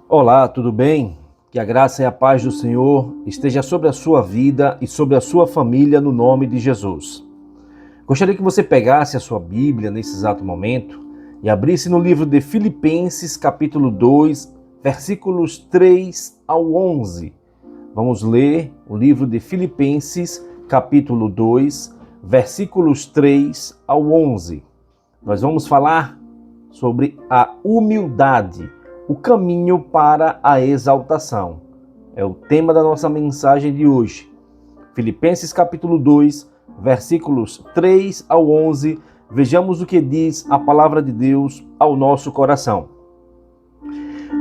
Olá, tudo bem? Que a graça e a paz do Senhor esteja sobre a sua vida e sobre a sua família no nome de Jesus. Gostaria que você pegasse a sua Bíblia nesse exato momento e abrisse no livro de Filipenses, capítulo 2, versículos 3 ao 11. Vamos ler o livro de Filipenses, capítulo 2, versículos 3 ao 11. Nós vamos falar sobre a humildade, o caminho para a exaltação. É o tema da nossa mensagem de hoje. Filipenses capítulo 2, versículos 3 ao 11. Vejamos o que diz a palavra de Deus ao nosso coração.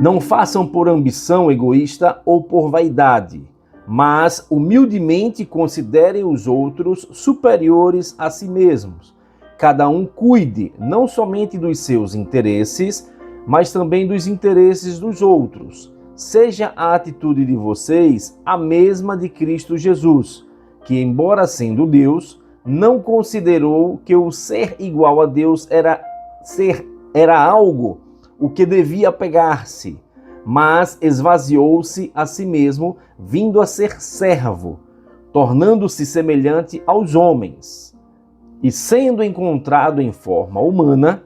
Não façam por ambição egoísta ou por vaidade, mas humildemente considerem os outros superiores a si mesmos. Cada um cuide não somente dos seus interesses, mas também dos interesses dos outros. Seja a atitude de vocês a mesma de Cristo Jesus, que, embora sendo Deus, não considerou que o ser igual a Deus era algo o que devia pegar-se, mas esvaziou-se a si mesmo, vindo a ser servo, tornando-se semelhante aos homens. E sendo encontrado em forma humana,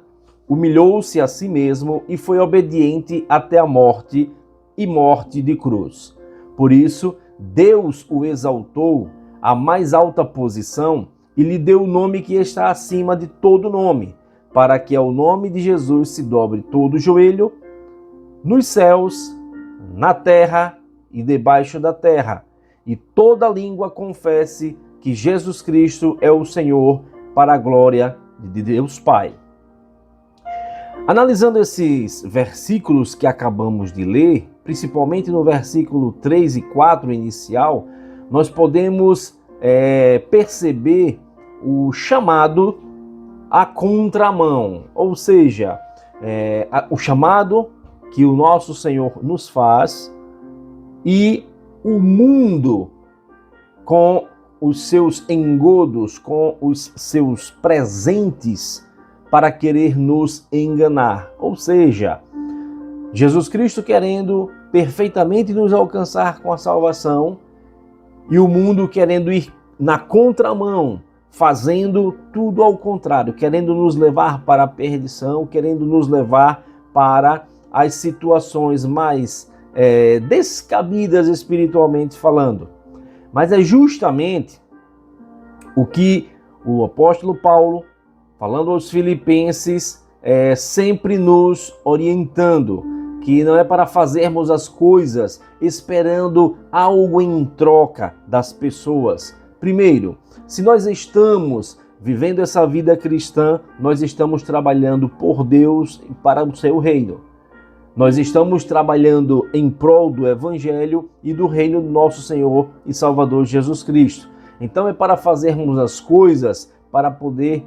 humilhou-se a si mesmo e foi obediente até a morte e morte de cruz. Por isso, Deus o exaltou à mais alta posição e lhe deu o nome que está acima de todo nome, para que ao nome de Jesus se dobre todo o joelho, nos céus, na terra e debaixo da terra, e toda língua confesse que Jesus Cristo é o Senhor, para a glória de Deus Pai. Analisando esses versículos que acabamos de ler, principalmente no versículo 3 e 4 inicial, nós podemos perceber o chamado à contramão, ou seja, o chamado que o nosso Senhor nos faz e o mundo com os seus engodos, com os seus presentes, para querer nos enganar. Ou seja, Jesus Cristo querendo perfeitamente nos alcançar com a salvação e o mundo querendo ir na contramão, fazendo tudo ao contrário, querendo nos levar para a perdição, querendo nos levar para as situações mais descabidas espiritualmente falando. Mas é justamente o que o apóstolo Paulo, falando aos filipenses, sempre nos orientando, que não é para fazermos as coisas esperando algo em troca das pessoas. Primeiro, se nós estamos vivendo essa vida cristã, nós estamos trabalhando por Deus e para o seu reino. Nós estamos trabalhando em prol do Evangelho e do reino do nosso Senhor e Salvador Jesus Cristo. Então é para fazermos as coisas para poder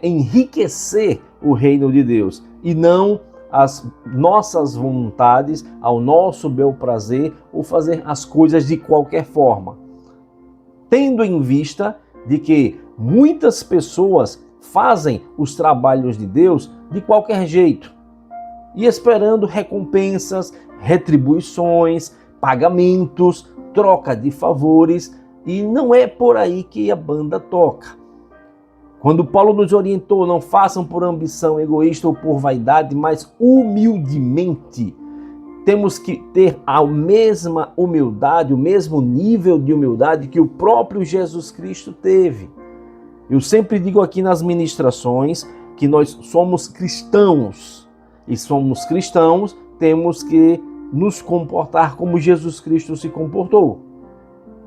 enriquecer o reino de Deus e não as nossas vontades, ao nosso bel prazer ou fazer as coisas de qualquer forma. Tendo em vista de que muitas pessoas fazem os trabalhos de Deus de qualquer jeito e esperando recompensas, retribuições, pagamentos, troca de favores, e não é por aí que a banda toca. Quando Paulo nos orientou, não façam por ambição egoísta ou por vaidade, mas humildemente. Temos que ter a mesma humildade, o mesmo nível de humildade que o próprio Jesus Cristo teve. Eu sempre digo aqui nas ministrações que nós somos cristãos. E somos cristãos, temos que nos comportar como Jesus Cristo se comportou.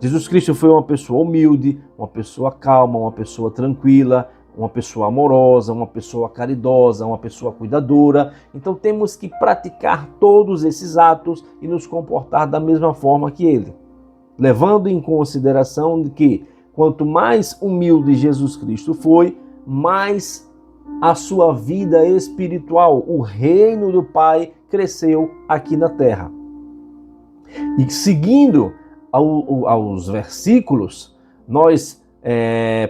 Jesus Cristo foi uma pessoa humilde, uma pessoa calma, uma pessoa tranquila, uma pessoa amorosa, uma pessoa caridosa, uma pessoa cuidadora. Então temos que praticar todos esses atos e nos comportar da mesma forma que ele, levando em consideração de que quanto mais humilde Jesus Cristo foi, mais a sua vida espiritual, o reino do Pai, cresceu aqui na terra. E seguindo aos versículos, nós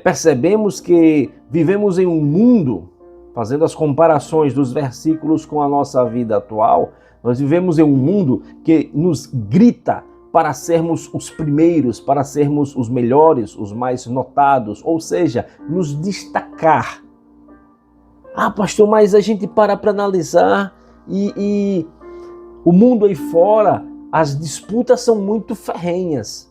percebemos que vivemos em um mundo fazendo as comparações dos versículos com a nossa vida atual, nós vivemos em um mundo que nos grita para sermos os primeiros, para sermos os melhores, os mais notados, ou seja, nos destacar. Ah, pastor, mas a gente para analisar e o mundo aí fora, as disputas são muito ferrenhas,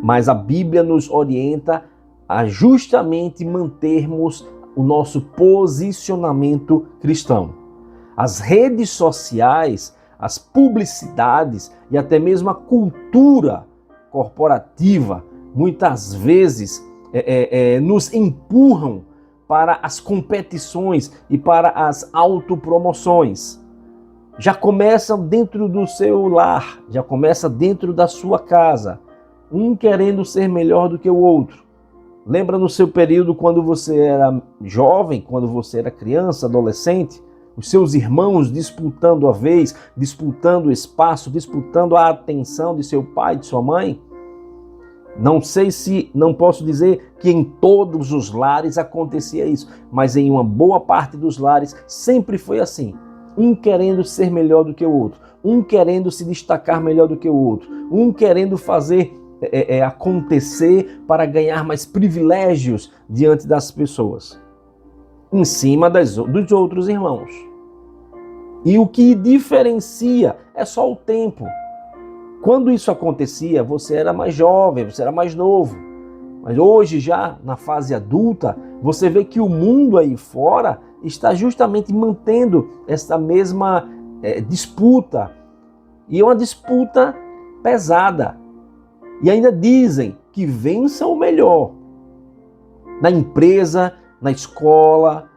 mas a Bíblia nos orienta a justamente mantermos o nosso posicionamento cristão. As redes sociais, as publicidades e até mesmo a cultura corporativa muitas vezes nos empurram para as competições e para as autopromoções. Já começa dentro do seu lar, já começa dentro da sua casa, um querendo ser melhor do que o outro. Lembra no seu período quando você era jovem, quando você era criança, adolescente? Os seus irmãos disputando a vez, disputando o espaço, disputando a atenção de seu pai, de sua mãe? Não posso dizer que em todos os lares acontecia isso, mas em uma boa parte dos lares sempre foi assim. Um querendo ser melhor do que o outro, um querendo se destacar melhor do que o outro, um querendo fazer acontecer para ganhar mais privilégios diante das pessoas, em cima dos outros irmãos. E o que diferencia é só o tempo. Quando isso acontecia, você era mais jovem, você era mais novo. Mas hoje, já na fase adulta, você vê que o mundo aí fora está justamente mantendo essa mesma disputa. E é uma disputa pesada. E ainda dizem que vença o melhor. Na empresa, na escola,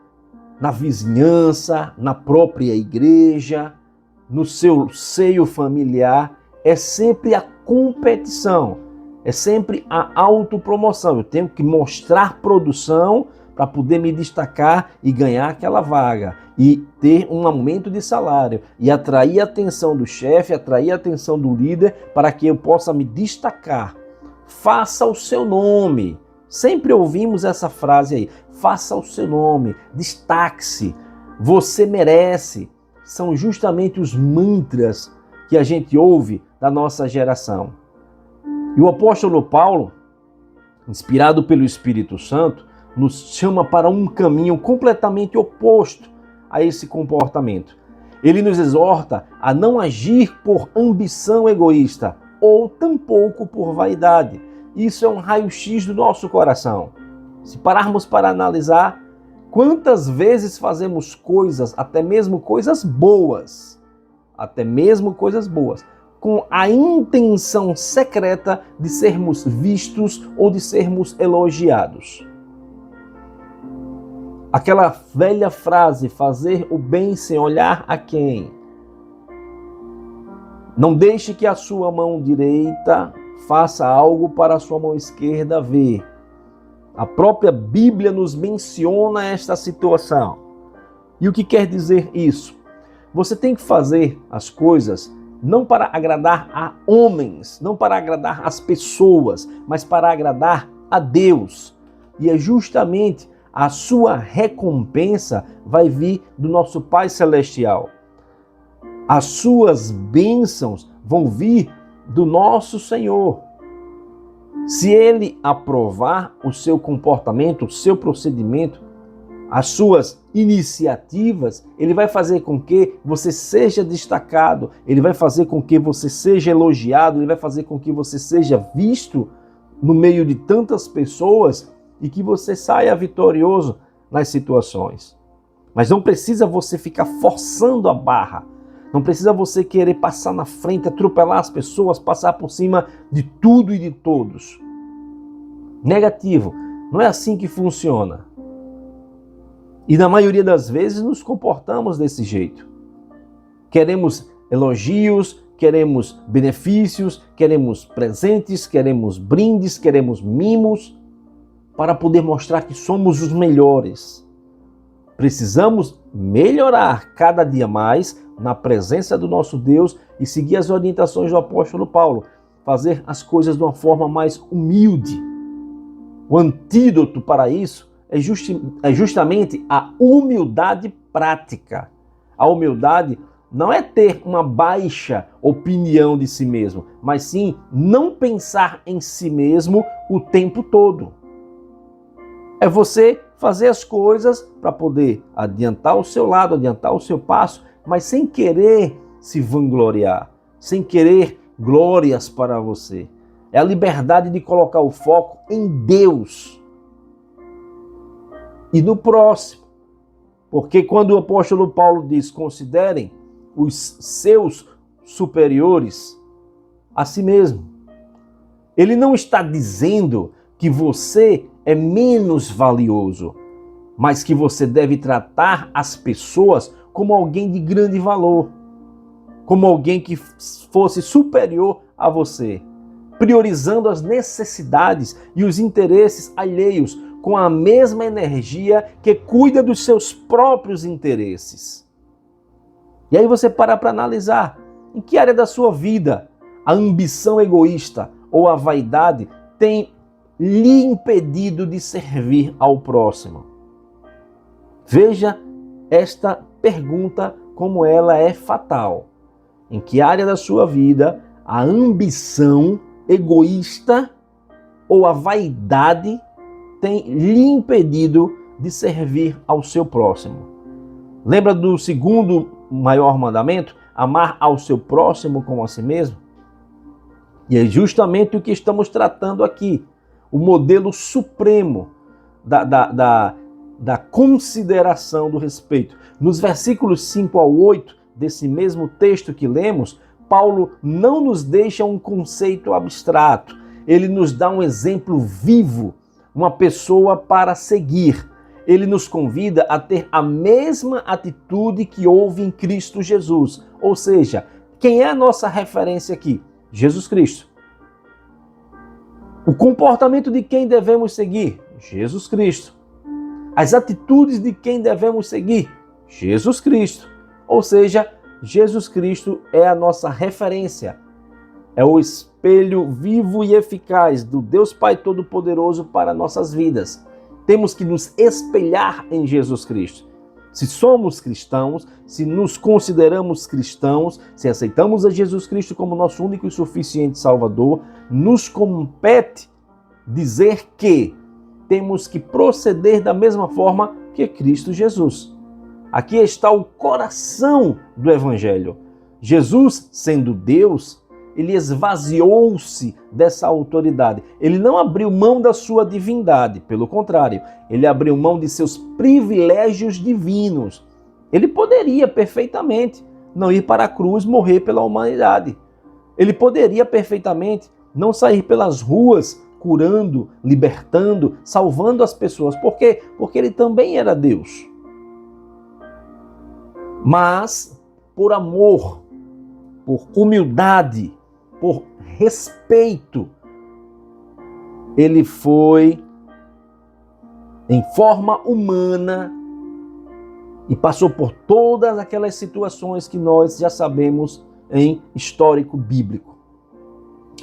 na vizinhança, na própria igreja, no seu seio familiar, é sempre a competição, é sempre a autopromoção. Eu tenho que mostrar produção para poder me destacar e ganhar aquela vaga, e ter um aumento de salário, e atrair a atenção do chefe, atrair a atenção do líder, para que eu possa me destacar. Faça o seu nome. Sempre ouvimos essa frase aí, faça o seu nome, destaque-se, você merece. São justamente os mantras que a gente ouve da nossa geração. E o apóstolo Paulo, inspirado pelo Espírito Santo, nos chama para um caminho completamente oposto a esse comportamento. Ele nos exorta a não agir por ambição egoísta ou tampouco por vaidade. Isso é um raio-x do nosso coração. Se pararmos para analisar, quantas vezes fazemos coisas, até mesmo coisas boas, com a intenção secreta de sermos vistos ou de sermos elogiados. Aquela velha frase, fazer o bem sem olhar a quem. Não deixe que a sua mão direita faça algo para a sua mão esquerda ver. A própria Bíblia nos menciona esta situação. E o que quer dizer isso? Você tem que fazer as coisas não para agradar a homens, não para agradar as pessoas, mas para agradar a Deus. E é justamente a sua recompensa vai vir do nosso Pai Celestial. As suas bênçãos vão vir do nosso Senhor. Se Ele aprovar o seu comportamento, o seu procedimento, as suas iniciativas, Ele vai fazer com que você seja destacado, Ele vai fazer com que você seja elogiado, Ele vai fazer com que você seja visto no meio de tantas pessoas e que você saia vitorioso nas situações. Mas não precisa você ficar forçando a barra. Não precisa você querer passar na frente, atropelar as pessoas, passar por cima de tudo e de todos. Negativo. Não é assim que funciona. E na maioria das vezes nos comportamos desse jeito. Queremos elogios, queremos benefícios, queremos presentes, queremos brindes, queremos mimos, para poder mostrar que somos os melhores. Precisamos melhorar cada dia mais na presença do nosso Deus e seguir as orientações do apóstolo Paulo. Fazer as coisas de uma forma mais humilde. O antídoto para isso é justamente a humildade prática. A humildade não é ter uma baixa opinião de si mesmo, mas sim não pensar em si mesmo o tempo todo. É você fazer as coisas para poder adiantar o seu lado, adiantar o seu passo, mas sem querer se vangloriar, sem querer glórias para você. É a liberdade de colocar o foco em Deus e no próximo. Porque quando o apóstolo Paulo diz, considerem os seus superiores a si mesmo, ele não está dizendo que você é menos valioso, mas que você deve tratar as pessoas como alguém de grande valor, como alguém que fosse superior a você, priorizando as necessidades e os interesses alheios com a mesma energia que cuida dos seus próprios interesses. E aí você para analisar em que área da sua vida a ambição egoísta ou a vaidade tem lhe impedido de servir ao próximo. Veja esta pergunta como ela é fatal. Em que área da sua vida a ambição egoísta ou a vaidade tem lhe impedido de servir ao seu próximo? Lembra do segundo maior mandamento? Amar ao seu próximo como a si mesmo? E é justamente o que estamos tratando aqui. O modelo supremo da consideração do respeito. Nos versículos 5 ao 8 desse mesmo texto que lemos, Paulo não nos deixa um conceito abstrato. Ele nos dá um exemplo vivo, uma pessoa para seguir. Ele nos convida a ter a mesma atitude que houve em Cristo Jesus. Ou seja, quem é a nossa referência aqui? Jesus Cristo. O comportamento de quem devemos seguir? Jesus Cristo. As atitudes de quem devemos seguir? Jesus Cristo. Ou seja, Jesus Cristo é a nossa referência. É o espelho vivo e eficaz do Deus Pai Todo-Poderoso para nossas vidas. Temos que nos espelhar em Jesus Cristo. Se somos cristãos, se nos consideramos cristãos, se aceitamos a Jesus Cristo como nosso único e suficiente Salvador, nos compete dizer que temos que proceder da mesma forma que Cristo Jesus. Aqui está o coração do Evangelho. Jesus, sendo Deus, ele esvaziou-se dessa autoridade. Ele não abriu mão da sua divindade, pelo contrário, ele abriu mão de seus privilégios divinos. Ele poderia perfeitamente não ir para a cruz morrer pela humanidade. Ele poderia perfeitamente não sair pelas ruas curando, libertando, salvando as pessoas. Por quê? Porque ele também era Deus. Mas, por amor, por humildade, por respeito, ele foi em forma humana e passou por todas aquelas situações que nós já sabemos em histórico bíblico.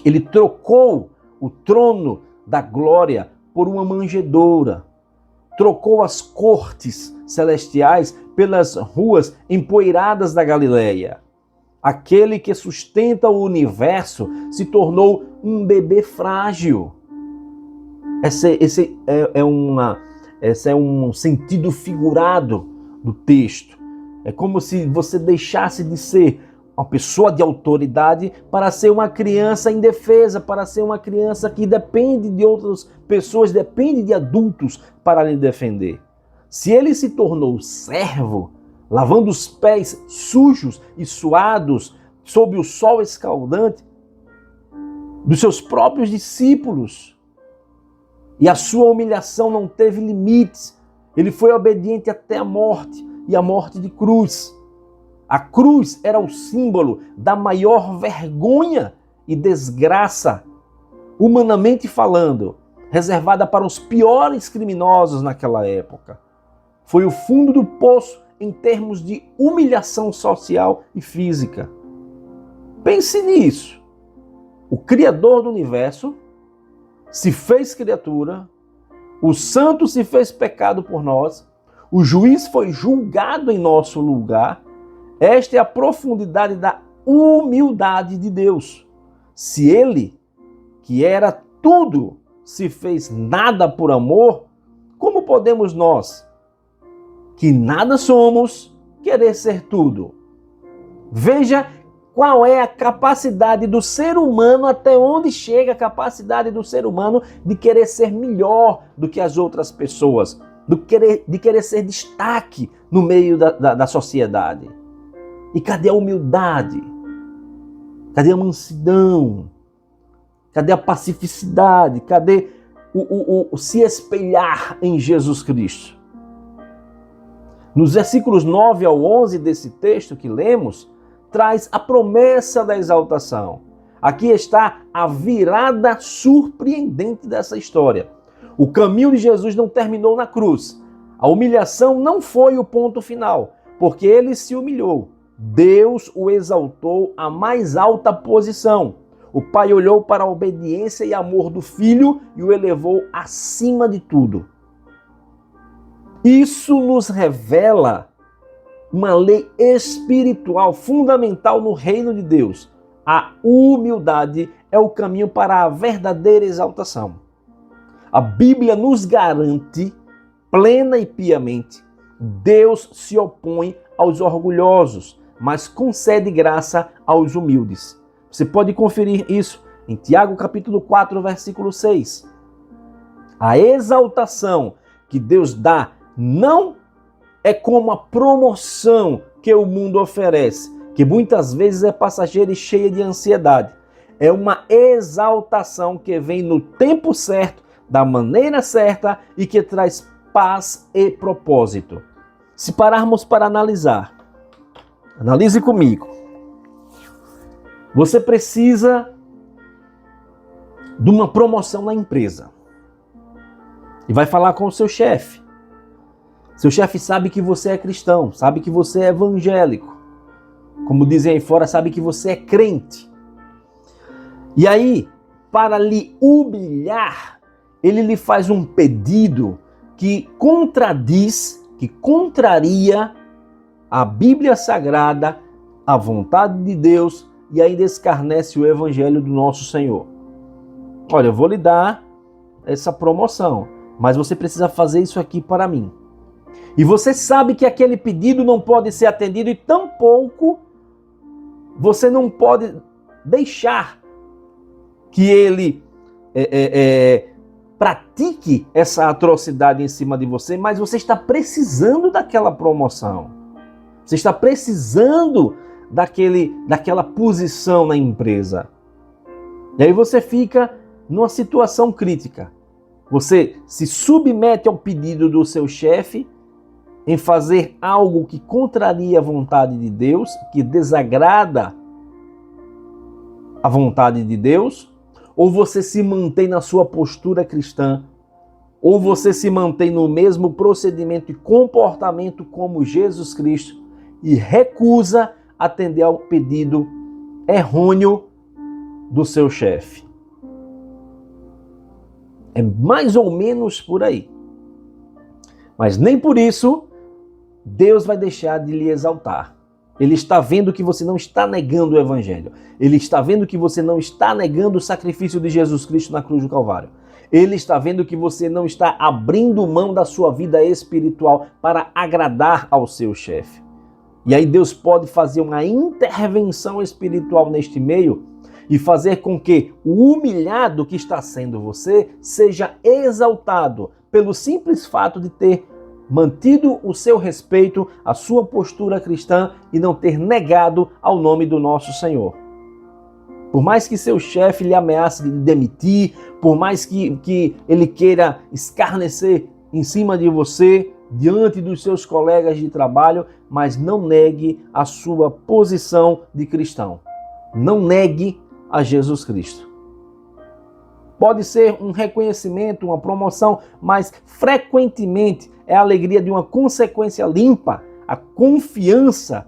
Ele trocou o trono da glória por uma manjedoura, trocou as cortes celestiais pelas ruas empoeiradas da Galileia. Aquele que sustenta o universo se tornou um bebê frágil. Esse é um sentido figurado do texto. É como se você deixasse de ser uma pessoa de autoridade para ser uma criança indefesa, para ser uma criança que depende de outras pessoas, depende de adultos para lhe defender. Se ele se tornou servo, lavando os pés sujos e suados sob o sol escaldante dos seus próprios discípulos, e a sua humilhação não teve limites, ele foi obediente até a morte, e a morte de cruz. A cruz era o símbolo da maior vergonha e desgraça, humanamente falando, reservada para os piores criminosos naquela época. Foi o fundo do poço em termos de humilhação social e física. Pense nisso. O Criador do universo se fez criatura, O santo se fez pecado por nós, o juiz foi julgado em nosso lugar. Esta é a profundidade da humildade de Deus. Se ele, que era tudo, se fez nada por amor, como podemos nós, que nada somos, querer ser tudo? Veja qual é a capacidade do ser humano, até onde chega a capacidade do ser humano de querer ser melhor do que as outras pessoas, de querer ser destaque no meio da sociedade. E cadê a humildade? Cadê a mansidão? Cadê a pacificidade? Cadê o se espelhar em Jesus Cristo? Nos versículos 9 ao 11 desse texto que lemos, traz a promessa da exaltação. Aqui está a virada surpreendente dessa história. O caminho de Jesus não terminou na cruz. A humilhação não foi o ponto final, porque ele se humilhou. Deus o exaltou à mais alta posição. O Pai olhou para a obediência e amor do Filho e o elevou acima de tudo. Isso nos revela uma lei espiritual fundamental no reino de Deus. A humildade é o caminho para a verdadeira exaltação. A Bíblia nos garante, plena e piamente, Deus se opõe aos orgulhosos, mas concede graça aos humildes. Você pode conferir isso em Tiago capítulo 4, versículo 6. A exaltação que Deus dá não é como a promoção que o mundo oferece, que muitas vezes é passageira e cheia de ansiedade. É uma exaltação que vem no tempo certo, da maneira certa e que traz paz e propósito. Se pararmos para analisar, analise comigo. Você precisa de uma promoção na empresa e vai falar com o seu chefe. Seu chefe sabe que você é cristão, sabe que você é evangélico. Como dizem aí fora, sabe que você é crente. E aí, para lhe humilhar, ele lhe faz um pedido que contradiz, que contraria a Bíblia Sagrada, a vontade de Deus e ainda escarnece o Evangelho do nosso Senhor. Olha, eu vou lhe dar essa promoção, mas você precisa fazer isso aqui para mim. E você sabe que aquele pedido não pode ser atendido e tampouco você não pode deixar que ele pratique essa atrocidade em cima de você, mas você está precisando daquela promoção. Você está precisando daquela posição na empresa. E aí você fica numa situação crítica. Você se submete ao pedido do seu chefe em fazer algo que contraria a vontade de Deus, que desagrada a vontade de Deus, ou você se mantém na sua postura cristã, ou você se mantém no mesmo procedimento e comportamento como Jesus Cristo e recusa atender ao pedido errôneo do seu chefe. É mais ou menos por aí. Mas nem por isso Deus vai deixar de lhe exaltar. Ele está vendo que você não está negando o Evangelho. Ele está vendo que você não está negando o sacrifício de Jesus Cristo na cruz do Calvário. Ele está vendo que você não está abrindo mão da sua vida espiritual para agradar ao seu chefe. E aí Deus pode fazer uma intervenção espiritual neste meio e fazer com que o humilhado que está sendo você seja exaltado pelo simples fato de ter mantido o seu respeito, a sua postura cristã e não ter negado ao nome do nosso Senhor. Por mais que seu chefe lhe ameace de demitir, por mais que ele queira escarnecer em cima de você, diante dos seus colegas de trabalho, mas não negue a sua posição de cristão. Não negue a Jesus Cristo. Pode ser um reconhecimento, uma promoção, mas frequentemente é a alegria de uma consequência limpa, a confiança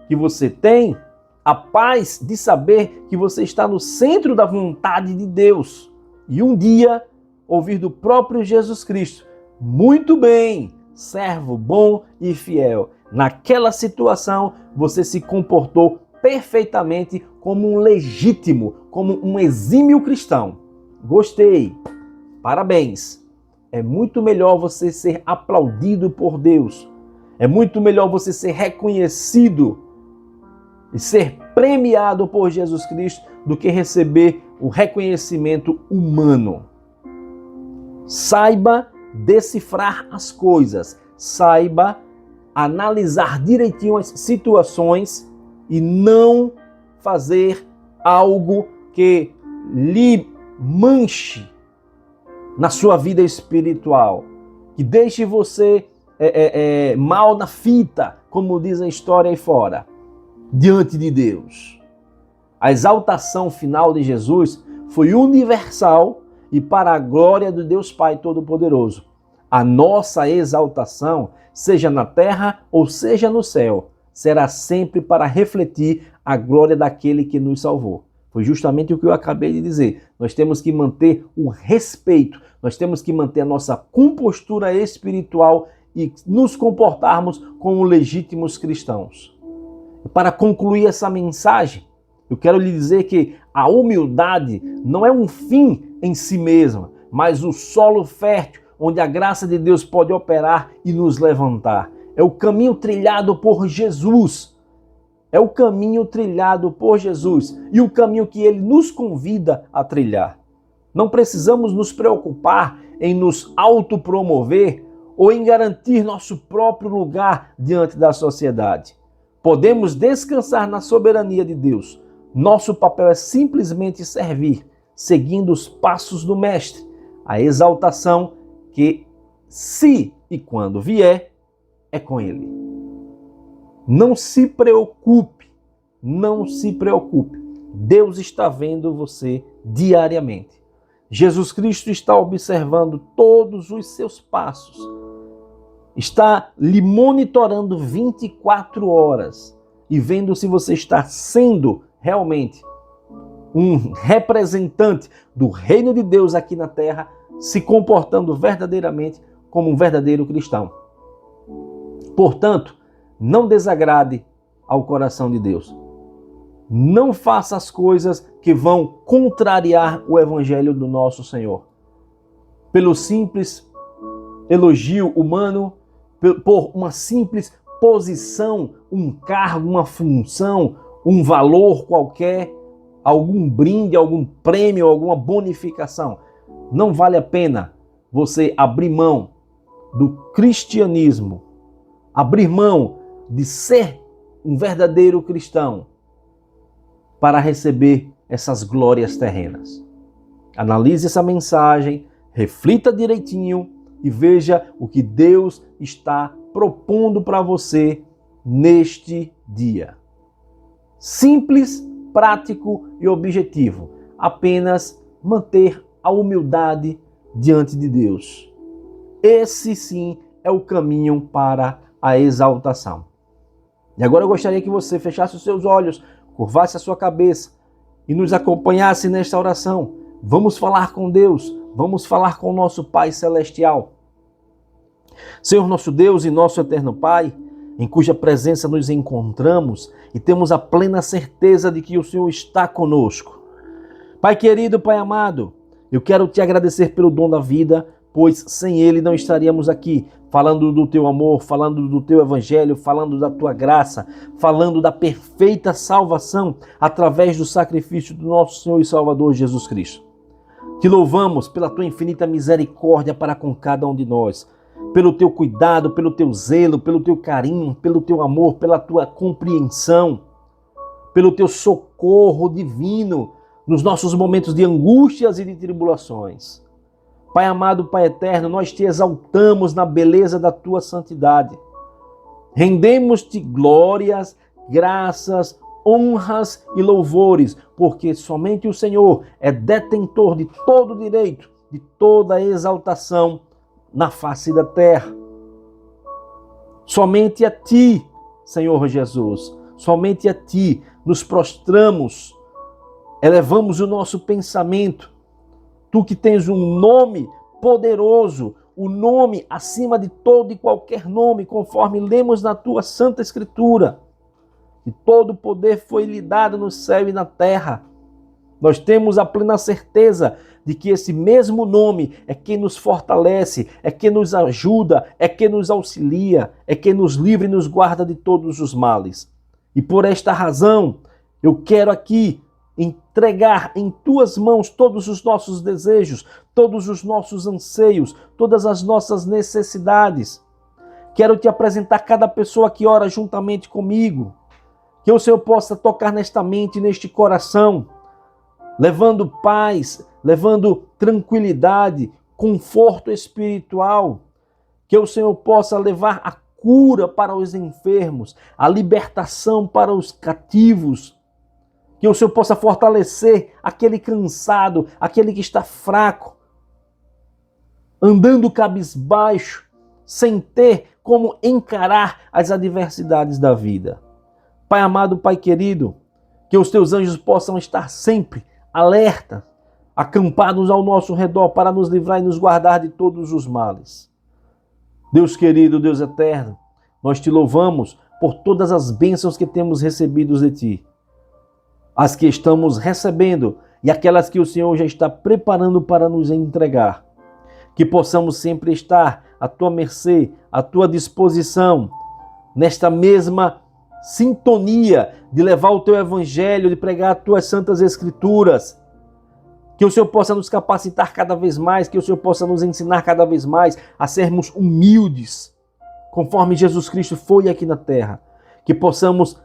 que você tem, a paz de saber que você está no centro da vontade de Deus. E um dia ouvir do próprio Jesus Cristo: muito bem, servo bom e fiel. Naquela situação, você se comportou perfeitamente como um legítimo, como um exímio cristão. Gostei, parabéns. É muito melhor você ser aplaudido por Deus. É muito melhor você ser reconhecido e ser premiado por Jesus Cristo do que receber o reconhecimento humano. Saiba decifrar as coisas, saiba analisar direitinho as situações e não fazer algo que lhe manche na sua vida espiritual, que deixe você mal na fita, como diz a história aí fora, diante de Deus. A exaltação final de Jesus foi universal e para a glória do Deus Pai Todo-Poderoso. A nossa exaltação, seja na terra ou seja no céu, será sempre para refletir a glória daquele que nos salvou. Foi justamente o que eu acabei de dizer. Nós temos que manter o respeito, nós temos que manter a nossa compostura espiritual e nos comportarmos como legítimos cristãos. E para concluir essa mensagem, eu quero lhe dizer que a humildade não é um fim em si mesma, mas o solo fértil onde a graça de Deus pode operar e nos levantar. É o caminho trilhado por Jesus. É o caminho trilhado por Jesus e o caminho que Ele nos convida a trilhar. Não precisamos nos preocupar em nos autopromover ou em garantir nosso próprio lugar diante da sociedade. Podemos descansar na soberania de Deus. Nosso papel é simplesmente servir, seguindo os passos do Mestre, a exaltação que, se e quando vier, é com Ele. Não se preocupe, não se preocupe. Deus está vendo você diariamente. Jesus Cristo está observando todos os seus passos. Está lhe monitorando 24 horas e vendo se você está sendo realmente um representante do reino de Deus aqui na terra, se comportando verdadeiramente como um verdadeiro cristão. Portanto, não desagrade ao coração de Deus. Não faça as coisas que vão contrariar o evangelho do nosso Senhor. Pelo simples elogio humano, por uma simples posição, um cargo, uma função, um valor qualquer, algum brinde, algum prêmio, alguma bonificação. Não vale a pena você abrir mão do cristianismo, abrir mão de ser um verdadeiro cristão para receber essas glórias terrenas. Analise essa mensagem, reflita direitinho e veja o que Deus está propondo para você neste dia. Simples, prático e objetivo. Apenas manter a humildade diante de Deus. Esse sim é o caminho para a exaltação. E agora eu gostaria que você fechasse os seus olhos, curvasse a sua cabeça e nos acompanhasse nesta oração. Vamos falar com Deus, vamos falar com o nosso Pai Celestial. Senhor nosso Deus e nosso eterno Pai, em cuja presença nos encontramos e temos a plena certeza de que o Senhor está conosco. Pai querido, Pai amado, eu quero te agradecer pelo dom da vida, pois sem ele não estaríamos aqui, falando do teu amor, falando do teu evangelho, falando da tua graça, falando da perfeita salvação através do sacrifício do nosso Senhor e Salvador Jesus Cristo. Te louvamos pela tua infinita misericórdia para com cada um de nós, pelo teu cuidado, pelo teu zelo, pelo teu carinho, pelo teu amor, pela tua compreensão, pelo teu socorro divino nos nossos momentos de angústias e de tribulações. Pai amado, Pai eterno, nós te exaltamos na beleza da tua santidade. Rendemos-te glórias, graças, honras e louvores, porque somente o Senhor é detentor de todo o direito, de toda a exaltação na face da terra. Somente a ti, Senhor Jesus, somente a ti nos prostramos, elevamos o nosso pensamento Tu que tens um nome poderoso, o nome acima de todo e qualquer nome, conforme lemos na tua Santa Escritura. E todo o poder foi lhe dado no céu e na terra. Nós temos a plena certeza de que esse mesmo nome é quem nos fortalece, é quem nos ajuda, é quem nos auxilia, é quem nos livra e nos guarda de todos os males. E por esta razão, eu quero aqui entregar em tuas mãos todos os nossos desejos, todos os nossos anseios, todas as nossas necessidades. Quero te apresentar cada pessoa que ora juntamente comigo. Que o Senhor possa tocar nesta mente, neste coração, levando paz, levando tranquilidade, conforto espiritual. Que o Senhor possa levar a cura para os enfermos, a libertação para os cativos. Que o Senhor possa fortalecer aquele cansado, aquele que está fraco, andando cabisbaixo, sem ter como encarar as adversidades da vida. Pai amado, Pai querido, que os teus anjos possam estar sempre alerta, acampados ao nosso redor para nos livrar e nos guardar de todos os males. Deus querido, Deus eterno, nós te louvamos por todas as bênçãos que temos recebido de ti, as que estamos recebendo e aquelas que o Senhor já está preparando para nos entregar. Que possamos sempre estar à tua mercê, à tua disposição, nesta mesma sintonia de levar o teu evangelho, de pregar as tuas santas escrituras. Que o Senhor possa nos capacitar cada vez mais, que o Senhor possa nos ensinar cada vez mais a sermos humildes, conforme Jesus Cristo foi aqui na terra. Que possamos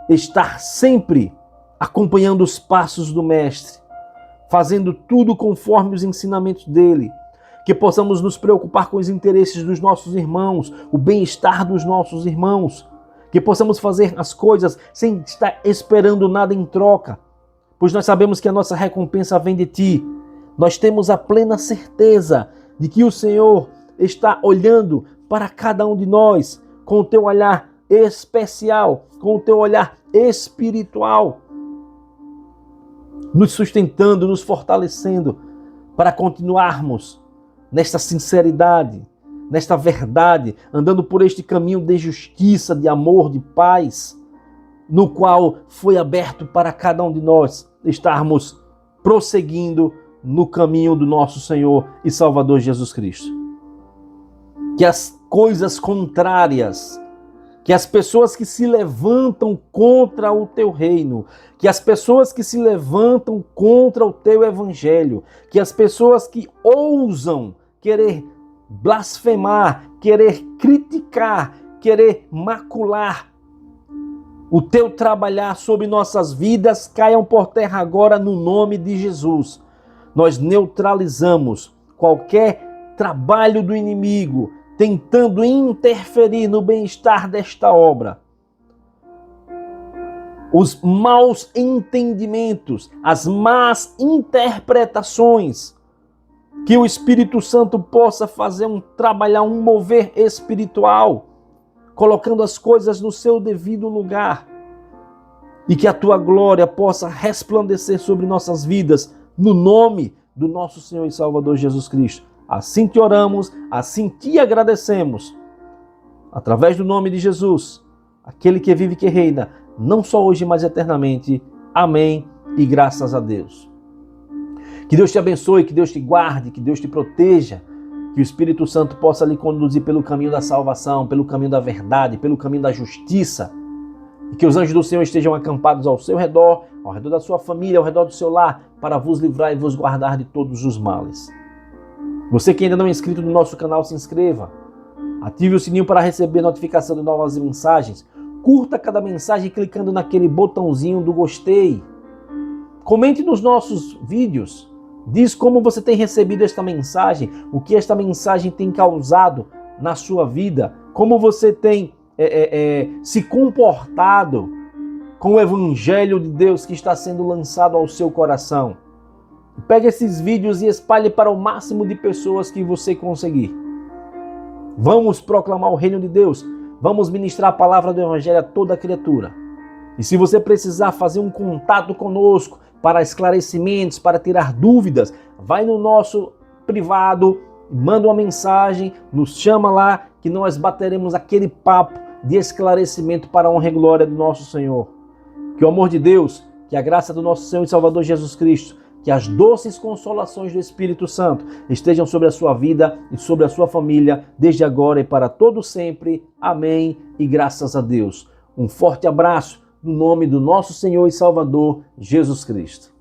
estar sempre acompanhando os passos do Mestre, fazendo tudo conforme os ensinamentos dele. Que possamos nos preocupar com os interesses dos nossos irmãos, o bem-estar dos nossos irmãos. Que possamos fazer as coisas sem estar esperando nada em troca, pois nós sabemos que a nossa recompensa vem de ti. Nós temos a plena certeza de que o Senhor está olhando para cada um de nós com o teu olhar especial, com o teu olhar espiritual, nos sustentando, nos fortalecendo para continuarmos nesta sinceridade, nesta verdade, andando por este caminho de justiça, de amor, de paz, no qual foi aberto para cada um de nós estarmos prosseguindo no caminho do nosso Senhor e Salvador Jesus Cristo. Que as coisas contrárias, que as pessoas que se levantam contra o teu reino, que as pessoas que se levantam contra o teu evangelho, que as pessoas que ousam querer blasfemar, querer criticar, querer macular o teu trabalhar sobre nossas vidas, caiam por terra agora no nome de Jesus. Nós neutralizamos qualquer trabalho do inimigo tentando interferir no bem-estar desta obra. Os maus entendimentos, as más interpretações, que o Espírito Santo possa fazer trabalhar um mover espiritual, colocando as coisas no seu devido lugar, e que a tua glória possa resplandecer sobre nossas vidas, no nome do nosso Senhor e Salvador Jesus Cristo. Assim te oramos, assim te agradecemos, através do nome de Jesus, aquele que vive e que reina, não só hoje, mas eternamente. Amém e graças a Deus. Que Deus te abençoe, que Deus te guarde, que Deus te proteja, que o Espírito Santo possa lhe conduzir pelo caminho da salvação, pelo caminho da verdade, pelo caminho da justiça, e que os anjos do Senhor estejam acampados ao seu redor, ao redor da sua família, ao redor do seu lar, para vos livrar e vos guardar de todos os males. Você que ainda não é inscrito no nosso canal, se inscreva, ative o sininho para receber notificação de novas mensagens, curta cada mensagem clicando naquele botãozinho do gostei, comente nos nossos vídeos, diz como você tem recebido esta mensagem, o que esta mensagem tem causado na sua vida, como você tem se comportado com o Evangelho de Deus que está sendo lançado ao seu coração. Pegue esses vídeos e espalhe para o máximo de pessoas que você conseguir. Vamos proclamar o reino de Deus, vamos ministrar a palavra do Evangelho a toda criatura. E se você precisar fazer um contato conosco, para esclarecimentos, para tirar dúvidas, vai no nosso privado, manda uma mensagem, nos chama lá que nós bateremos aquele papo de esclarecimento para a honra e glória do nosso Senhor. Que o amor de Deus, que a graça do nosso Senhor e Salvador Jesus Cristo, que as doces consolações do Espírito Santo estejam sobre a sua vida e sobre a sua família, desde agora e para todo sempre. Amém e graças a Deus. Um forte abraço no nome do nosso Senhor e Salvador Jesus Cristo.